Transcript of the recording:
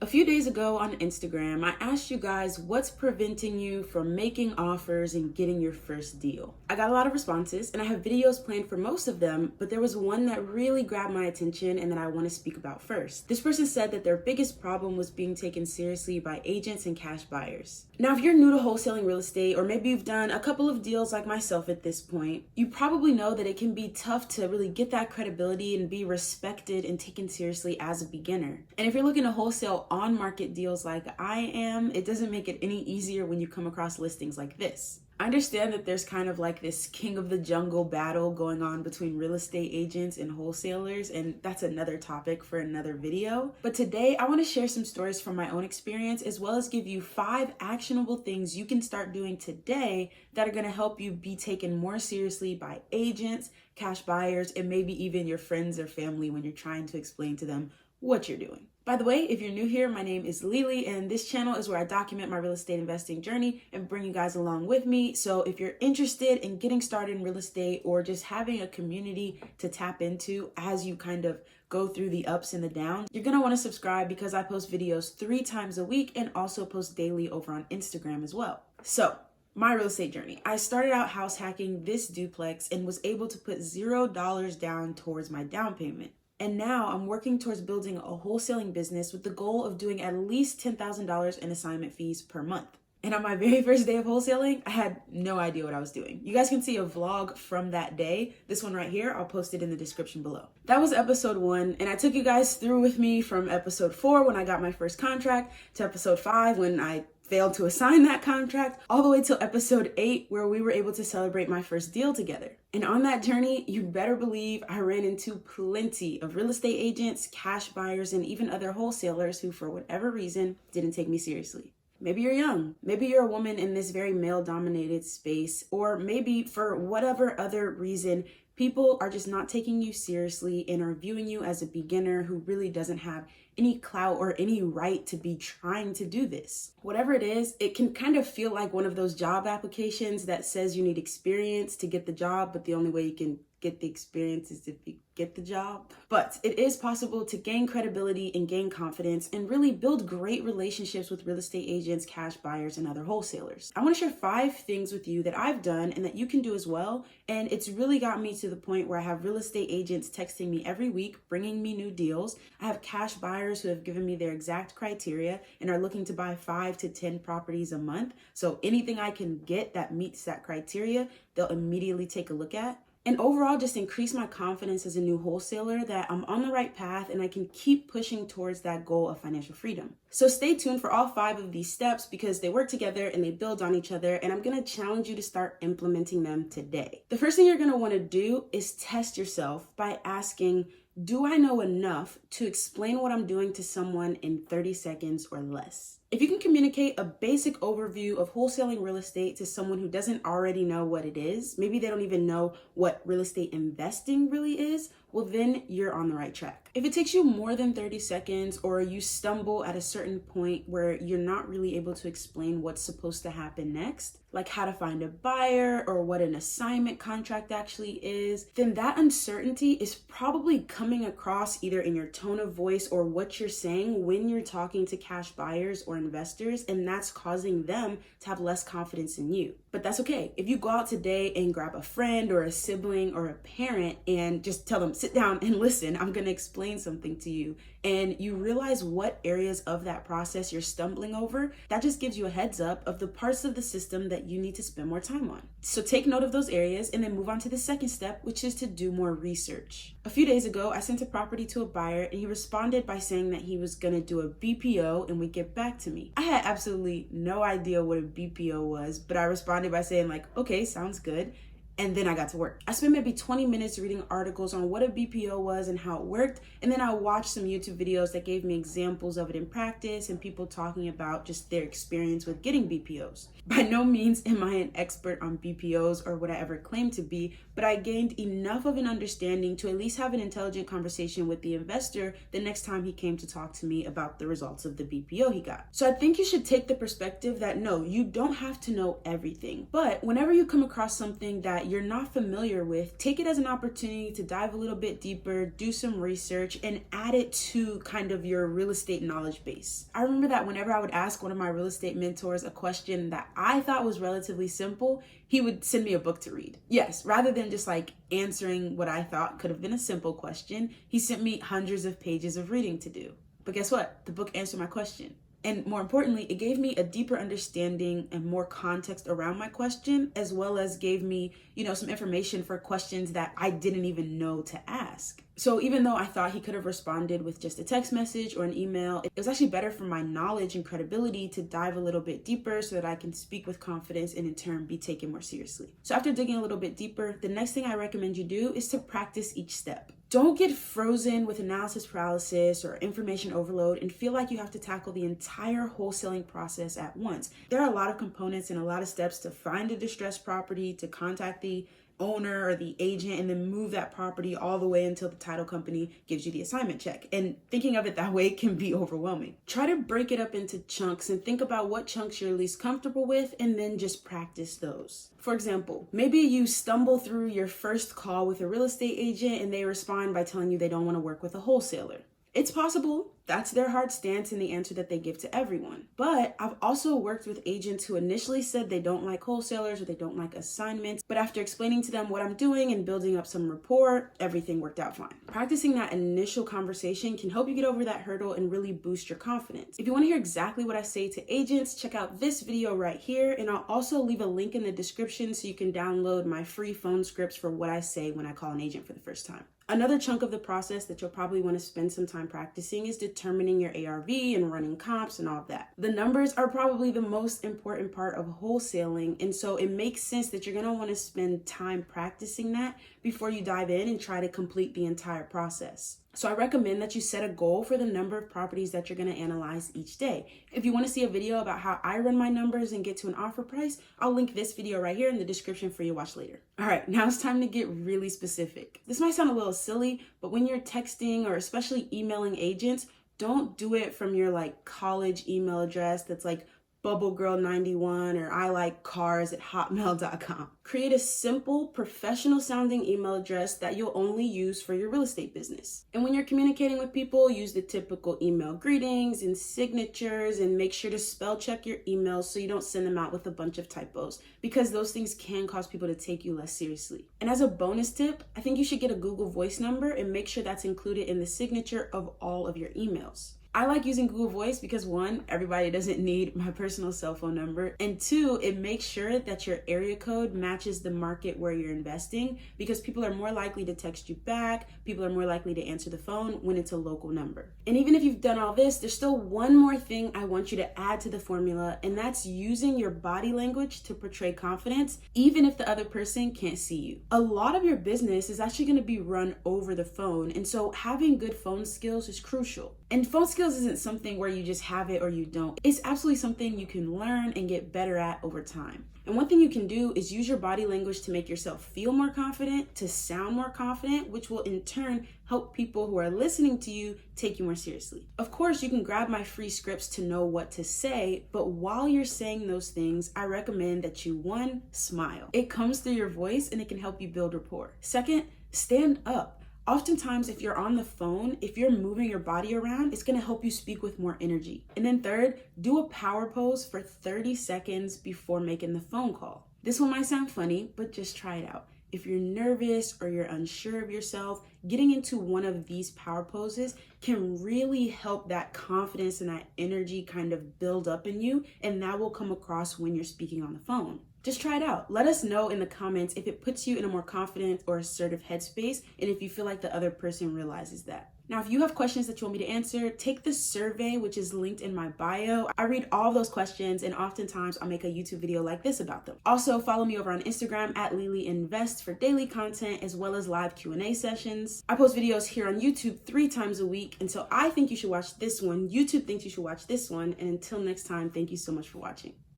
A few days ago on Instagram, I asked you guys what's preventing you from making offers and getting your first deal. I got a lot of responses and I have videos planned for most of them, but there was one that really grabbed my attention and that I want to speak about first. This person said that their biggest problem was being taken seriously by agents and cash buyers. Now, if you're new to wholesaling real estate, or maybe you've done a couple of deals like myself at this point, you probably know that it can be tough to really get that credibility and be respected and taken seriously as a beginner. And if you're looking to wholesale on-market deals like I am, it doesn't make it any easier when you come across listings like this. I understand that there's kind of like this king of the jungle battle going on between real estate agents and wholesalers, and that's another topic for another video. But today I want to share some stories from my own experience, as well as give you 5 actionable things you can start doing today that are going to help you be taken more seriously by agents, cash buyers, and maybe even your friends or family when you're trying to explain to them what you're doing. By the way, if you're new here, my name is Lili, and this channel is where I document my real estate investing journey and bring you guys along with me. So if you're interested in getting started in real estate or just having a community to tap into as you kind of go through the ups and the downs, you're gonna wanna subscribe because I post videos 3 times a week and also post daily over on Instagram as well. So, my real estate journey. I started out house hacking this duplex and was able to put $0 down towards my down payment. And now I'm working towards building a wholesaling business with the goal of doing at least $10,000 in assignment fees per month. And on my very first day of wholesaling, I had no idea what I was doing. You guys can see a vlog from that day. This one right here, I'll post it in the description below. That was episode 1, and I took you guys through with me from episode 4 when I got my first contract to episode 5 when I failed to assign that contract, all the way till episode 8 where we were able to celebrate my first deal together. And on that journey, you better believe I ran into plenty of real estate agents, cash buyers, and even other wholesalers who, for whatever reason, didn't take me seriously. Maybe you're young, maybe you're a woman in this very male-dominated space, or maybe for whatever other reason, people are just not taking you seriously and are viewing you as a beginner who really doesn't have any clout or any right to be trying to do this. Whatever it is, it can kind of feel like one of those job applications that says you need experience to get the job, but the only way you can get the experience is if you get the job. But it is possible to gain credibility and gain confidence and really build great relationships with real estate agents, cash buyers, and other wholesalers. I want to share 5 things with you that I've done and that you can do as well. And it's really got me to the point where I have real estate agents texting me every week, bringing me new deals. I have cash buyers who have given me their exact criteria and are looking to buy 5 to 10 properties a month. So anything I can get that meets that criteria, they'll immediately take a look at. And overall, just increase my confidence as a new wholesaler that I'm on the right path and I can keep pushing towards that goal of financial freedom. So stay tuned for all 5 of these steps because they work together and they build on each other, and I'm gonna challenge you to start implementing them today. The first thing you're gonna wanna do is test yourself by asking, do I know enough to explain what I'm doing to someone in 30 seconds or less? If you can communicate a basic overview of wholesaling real estate to someone who doesn't already know what it is, maybe they don't even know what real estate investing really is, well then you're on the right track. If it takes you more than 30 seconds or you stumble at a certain point where you're not really able to explain what's supposed to happen next, like how to find a buyer or what an assignment contract actually is, then that uncertainty is probably coming across either in your tone of voice or what you're saying when you're talking to cash buyers or investors, and that's causing them to have less confidence in you. But that's okay. If you go out today and grab a friend or a sibling or a parent and just tell them, sit down and listen, I'm gonna explain something to you, and you realize what areas of that process you're stumbling over, that just gives you a heads up of the parts of the system that you need to spend more time on. So take note of those areas and then move on to the second step, which is to do more research. A few days ago, I sent a property to a buyer and he responded by saying that he was gonna do a BPO and would get back to me. I had absolutely no idea what a BPO was, but I responded by saying like, okay, sounds good. And then I got to work. I spent maybe 20 minutes reading articles on what a BPO was and how it worked. And then I watched some YouTube videos that gave me examples of it in practice and people talking about just their experience with getting BPOs. By no means am I an expert on BPOs or what I ever claimed to be, but I gained enough of an understanding to at least have an intelligent conversation with the investor the next time he came to talk to me about the results of the BPO he got. So I think you should take the perspective that no, you don't have to know everything, but whenever you come across something that that you're not familiar with, take it as an opportunity to dive a little bit deeper, do some research, and add it to kind of your real estate knowledge base. I remember that whenever I would ask one of my real estate mentors a question that I thought was relatively simple, he would send me a book to read. Yes, rather than just like answering what I thought could have been a simple question, he sent me hundreds of pages of reading to do. But guess what? The book answered my question. And more importantly, it gave me a deeper understanding and more context around my question, as well as gave me, some information for questions that I didn't even know to ask. So even though I thought he could have responded with just a text message or an email, it was actually better for my knowledge and credibility to dive a little bit deeper so that I can speak with confidence and in turn be taken more seriously. So after digging a little bit deeper, the next thing I recommend you do is to practice each step. Don't get frozen with analysis paralysis or information overload and feel like you have to tackle the entire wholesaling process at once. There are a lot of components and a lot of steps to find a distressed property, to contact the owner or the agent, and then move that property all the way until the title company gives you the assignment check. And thinking of it that way can be overwhelming. Try to break it up into chunks and think about what chunks you're least comfortable with and then just practice those. For example, maybe you stumble through your first call with a real estate agent and they respond by telling you they don't want to work with a wholesaler. It's possible. That's their hard stance and the answer that they give to everyone. But I've also worked with agents who initially said they don't like wholesalers or they don't like assignments, but after explaining to them what I'm doing and building up some rapport, everything worked out fine. Practicing that initial conversation can help you get over that hurdle and really boost your confidence. If you want to hear exactly what I say to agents, check out this video right here, and I'll also leave a link in the description so you can download my free phone scripts for what I say when I call an agent for the first time. Another chunk of the process that you'll probably want to spend some time practicing is determining your ARV and running comps and all of that. The numbers are probably the most important part of wholesaling, and so it makes sense that you're going to want to spend time practicing that before you dive in and try to complete the entire process. So I recommend that you set a goal for the number of properties that you're going to analyze each day. If you want to see a video about how I run my numbers and get to an offer price, I'll link this video right here in the description for you to watch later. All right, now it's time to get really specific. This might sound a little silly, but when you're texting or especially emailing agents, don't do it from your college email address that's like bubblegirl91 or ilikecars@hotmail.com. Create a simple, professional sounding email address that you'll only use for your real estate business. And when you're communicating with people, use the typical email greetings and signatures, and make sure to spell check your emails so you don't send them out with a bunch of typos, because those things can cause people to take you less seriously. And as a bonus tip, I think you should get a Google Voice number and make sure that's included in the signature of all of your emails. I like using Google Voice because 1, everybody doesn't need my personal cell phone number, and 2, it makes sure that your area code matches the market where you're investing, because people are more likely to text you back, people are more likely to answer the phone when it's a local number. And even if you've done all this, there's still one more thing I want you to add to the formula, and that's using your body language to portray confidence, even if the other person can't see you. A lot of your business is actually going to be run over the phone, and so having good phone skills is crucial. And phone skills isn't something where you just have it or you don't. It's absolutely something you can learn and get better at over time. And one thing you can do is use your body language to make yourself feel more confident, to sound more confident, which will in turn help people who are listening to you take you more seriously. Of course, you can grab my free scripts to know what to say, but while you're saying those things, I recommend that you, 1, smile. It comes through your voice and it can help you build rapport. 2, stand up. Oftentimes, if you're on the phone, if you're moving your body around, it's going to help you speak with more energy. And then 3, do a power pose for 30 seconds before making the phone call. This one might sound funny, but just try it out. If you're nervous or you're unsure of yourself, getting into one of these power poses can really help that confidence and that energy kind of build up in you, and that will come across when you're speaking on the phone. Just try it out. Let us know in the comments if it puts you in a more confident or assertive headspace, and if you feel like the other person realizes that. Now, if you have questions that you want me to answer, take the survey, which is linked in my bio. I read all those questions, and oftentimes I'll make a YouTube video like this about them. Also, follow me over on Instagram at Lili Invest for daily content, as well as live Q&A sessions. I post videos here on YouTube 3 times a week, and so I think you should watch this one. YouTube thinks you should watch this one, and until next time, thank you so much for watching.